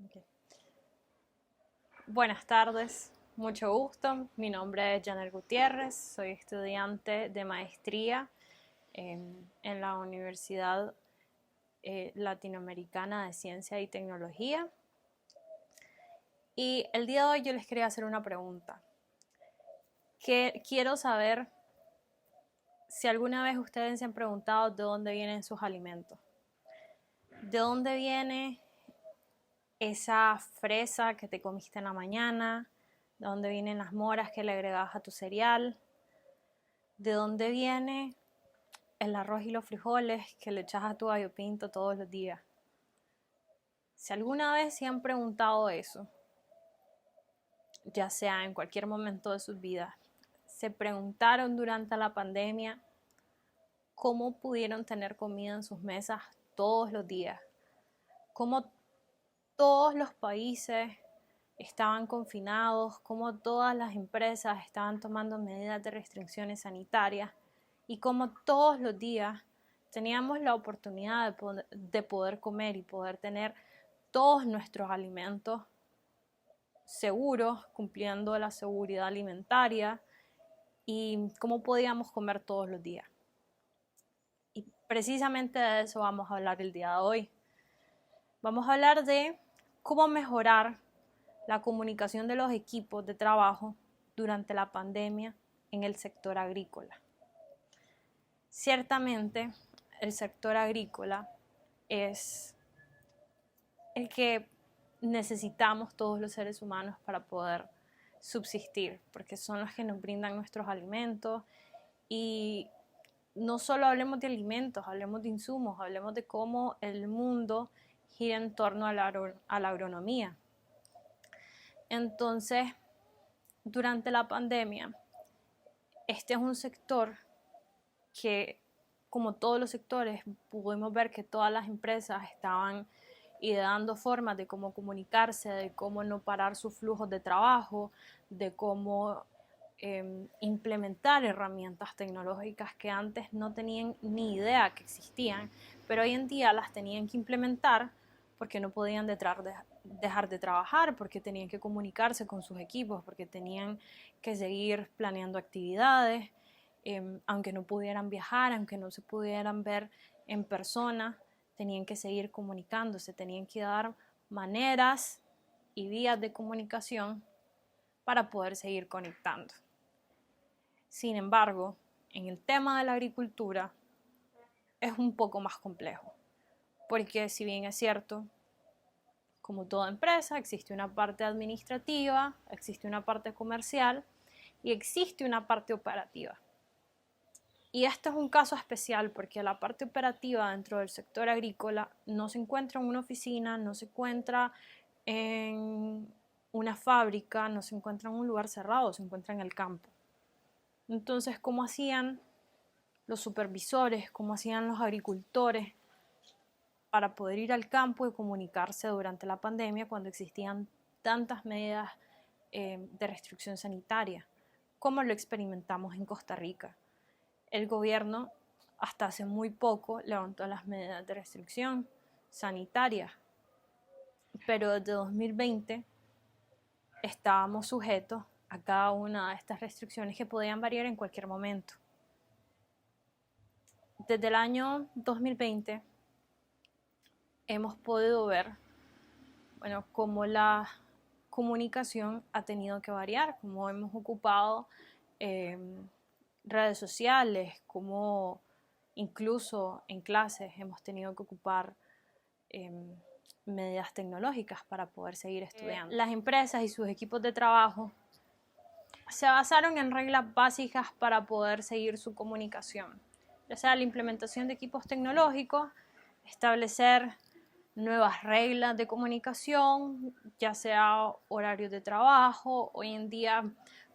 Ok. Buenas tardes, mucho gusto. Mi nombre es Janet Gutiérrez, soy estudiante de maestría en la Universidad Latinoamericana de Ciencia y Tecnología. Y el día de hoy yo les quería hacer una pregunta. Quiero saber si alguna vez ustedes se han preguntado de dónde vienen sus alimentos. ¿De dónde viene esa fresa que te comiste en la mañana? ¿De dónde vienen las moras que le agregas a tu cereal? ¿De dónde viene el arroz y los frijoles que le echas a tu gallo pinto todos los días? Si alguna vez se han preguntado eso, ya sea en cualquier momento de sus vidas, se preguntaron durante la pandemia cómo pudieron tener comida en sus mesas todos los días, cómo todos los países estaban confinados, cómo todas las empresas estaban tomando medidas de restricciones sanitarias y cómo todos los días teníamos la oportunidad de poder comer y poder tener todos nuestros alimentos seguros, cumpliendo la seguridad alimentaria y cómo podíamos comer todos los días. Y precisamente de eso vamos a hablar el día de hoy. Vamos a hablar de cómo mejorar la comunicación de los equipos de trabajo durante la pandemia en el sector agrícola. Ciertamente, el sector agrícola es el que necesitamos todos los seres humanos para poder subsistir, porque son los que nos brindan nuestros alimentos. Y no solo hablemos de alimentos, hablemos de insumos, hablemos de cómo el mundo gira en torno a la agronomía. Entonces, durante la pandemia, este es un sector que, como todos los sectores, pudimos ver que todas las empresas estaban ideando formas de cómo comunicarse, de cómo no parar sus flujos de trabajo, de cómo implementar herramientas tecnológicas que antes no tenían ni idea que existían, pero hoy en día las tenían que implementar porque no podían dejar de trabajar, porque tenían que comunicarse con sus equipos, porque tenían que seguir planeando actividades, aunque no pudieran viajar, aunque no se pudieran ver en persona, tenían que seguir comunicándose, tenían que dar maneras y vías de comunicación para poder seguir conectando. Sin embargo, en el tema de la agricultura es un poco más complejo, porque si bien es cierto, como toda empresa, existe una parte administrativa, existe una parte comercial y existe una parte operativa. Y este es un caso especial porque la parte operativa dentro del sector agrícola no se encuentra en una oficina, no se encuentra en una fábrica, no se encuentra en un lugar cerrado, se encuentra en el campo. Entonces, ¿cómo hacían los supervisores, cómo hacían los agricultores para poder ir al campo y comunicarse durante la pandemia cuando existían tantas medidas de restricción sanitaria? ¿Cómo lo experimentamos en Costa Rica? El gobierno hasta hace muy poco levantó las medidas de restricción sanitaria, pero desde 2020 estábamos sujetos a cada una de estas restricciones que podían variar en cualquier momento. Desde el año 2020 hemos podido ver, cómo la comunicación ha tenido que variar, cómo hemos ocupado redes sociales, cómo incluso en clases hemos tenido que ocupar medidas tecnológicas para poder seguir estudiando. Las empresas y sus equipos de trabajo se basaron en reglas básicas para poder seguir su comunicación, ya sea la implementación de equipos tecnológicos, establecer nuevas reglas de comunicación, ya sea horarios de trabajo. Hoy en día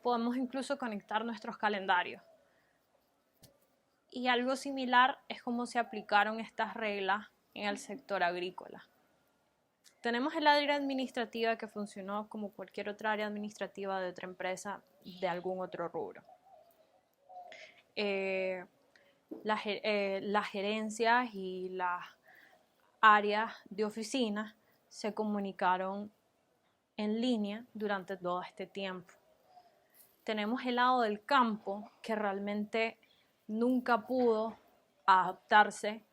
podemos incluso conectar nuestros calendarios. Y algo similar es cómo se aplicaron estas reglas en el sector agrícola. Tenemos el área administrativa que funcionó como cualquier otra área administrativa de otra empresa de algún otro rubro. Las gerencias y las áreas de oficina se comunicaron en línea durante todo este tiempo. Tenemos el lado del campo que realmente nunca pudo adaptarse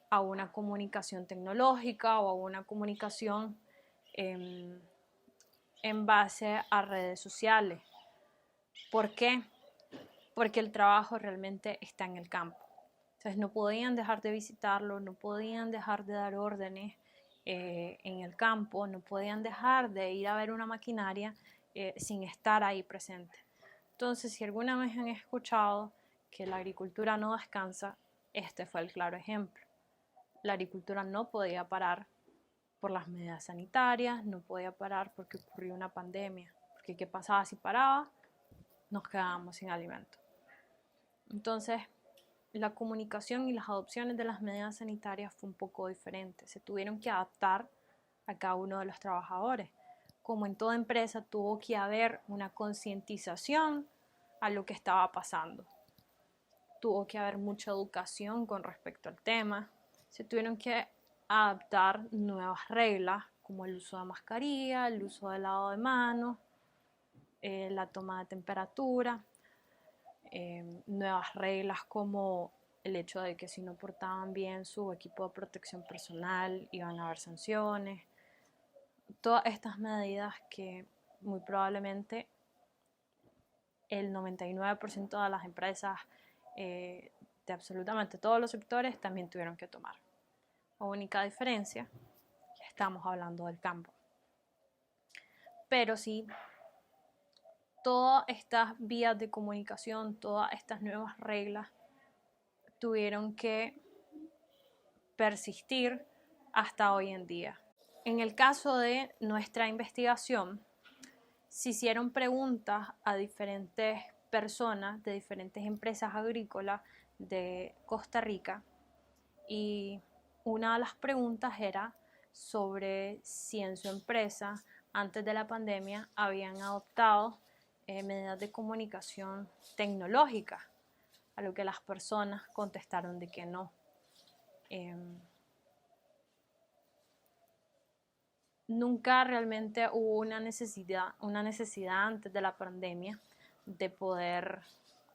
a una comunicación tecnológica o a una comunicación en base a redes sociales. ¿Por qué? Porque el trabajo realmente está en el campo. Entonces no podían dejar de visitarlo, no podían dejar de dar órdenes en el campo, no podían dejar de ir a ver una maquinaria sin estar ahí presente. Entonces, si alguna vez han escuchado que la agricultura no descansa, este fue el claro ejemplo. La agricultura no podía parar por las medidas sanitarias, no podía parar porque ocurrió una pandemia, porque ¿qué pasaba si paraba? Nos quedábamos sin alimento. Entonces, la comunicación y las adopciones de las medidas sanitarias fue un poco diferente. Se tuvieron que adaptar a cada uno de los trabajadores. Como en toda empresa, tuvo que haber una concientización a lo que estaba pasando. Tuvo que haber mucha educación con respecto al tema. Se tuvieron que adaptar nuevas reglas, como el uso de mascarilla, el uso del lavado de manos, la toma de temperatura, nuevas reglas como el hecho de que si no portaban bien su equipo de protección personal iban a haber sanciones. Todas estas medidas que muy probablemente el 99% de las empresas de absolutamente todos los sectores también tuvieron que tomar. La única diferencia, ya estamos hablando del campo. Pero sí, todas estas vías de comunicación, todas estas nuevas reglas tuvieron que persistir hasta hoy en día. En el caso de nuestra investigación, se hicieron preguntas a diferentes personas de diferentes empresas agrícolas de Costa Rica y una de las preguntas era sobre si en su empresa antes de la pandemia habían adoptado medidas de comunicación tecnológica, a lo que las personas contestaron de que no. Nunca realmente hubo una necesidad antes de la pandemia de poder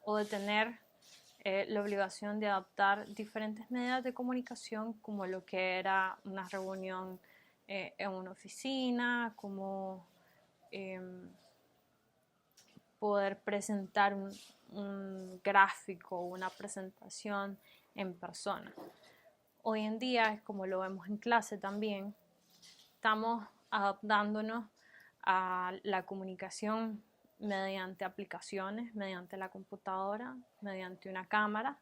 o de tener la obligación de adoptar diferentes medidas de comunicación, como lo que era una reunión en una oficina, como poder presentar un gráfico, una presentación en persona. Hoy en día, como lo vemos en clase también, estamos adaptándonos a la comunicación mediante aplicaciones, mediante la computadora, mediante una cámara,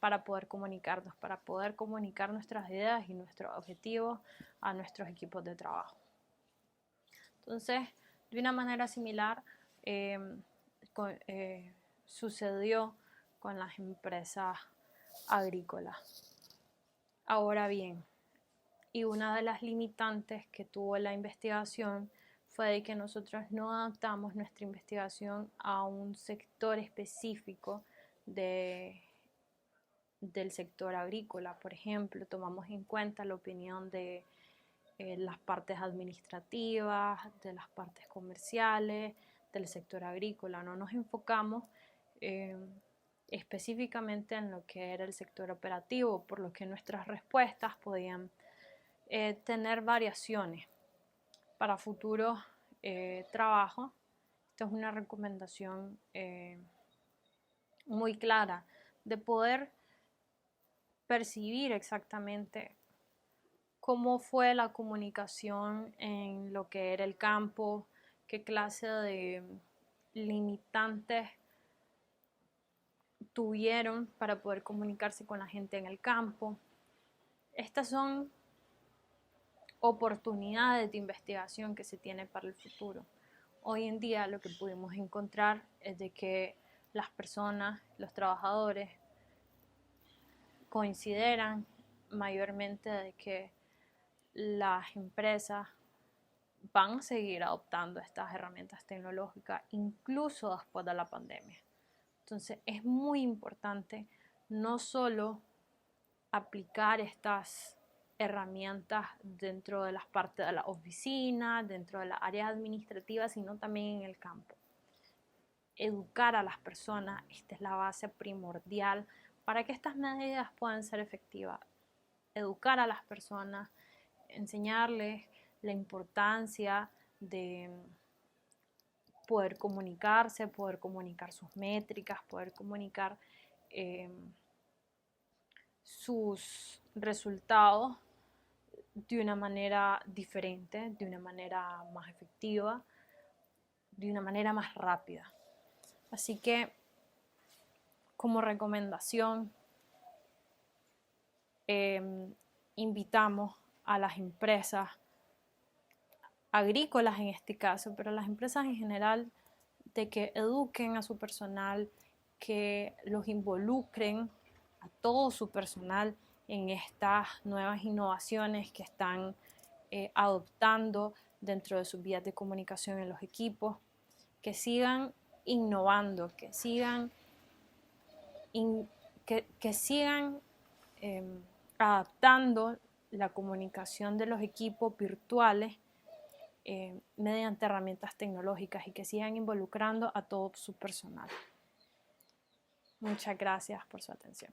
para poder comunicarnos, para poder comunicar nuestras ideas y nuestros objetivos a nuestros equipos de trabajo. Entonces, de una manera similar, sucedió con las empresas agrícolas. Ahora bien, y una de las limitantes que tuvo la investigación fue de que nosotros no adaptamos nuestra investigación a un sector específico del sector agrícola. Por ejemplo, tomamos en cuenta la opinión de las partes administrativas, de las partes comerciales, del sector agrícola. No nos enfocamos específicamente en lo que era el sector operativo, por lo que nuestras respuestas podían tener variaciones para futuros trabajos. Esta es una recomendación muy clara de poder percibir exactamente cómo fue la comunicación en lo que era el campo, qué clase de limitantes tuvieron para poder comunicarse con la gente en el campo. Estas son oportunidades de investigación que se tiene para el futuro. Hoy en día lo que pudimos encontrar es de que las personas, los trabajadores, consideran mayormente de que las empresas van a seguir adoptando estas herramientas tecnológicas incluso después de la pandemia. Entonces es muy importante no solo aplicar estas herramientas dentro de las partes de la oficina, dentro de las áreas administrativas, sino también en el campo. Educar a las personas, esta es la base primordial para que estas medidas puedan ser efectivas. Educar a las personas, enseñarles la importancia de poder comunicarse, poder comunicar sus métricas, poder comunicar sus resultados de una manera diferente, de una manera más efectiva, de una manera más rápida. Así que, como recomendación, invitamos a las empresas agrícolas en este caso, pero las empresas en general, de que eduquen a su personal, que los involucren a todo su personal en estas nuevas innovaciones que están adoptando dentro de sus vías de comunicación en los equipos, que sigan innovando, que sigan adaptando la comunicación de los equipos virtuales mediante herramientas tecnológicas y que sigan involucrando a todo su personal. Muchas gracias por su atención.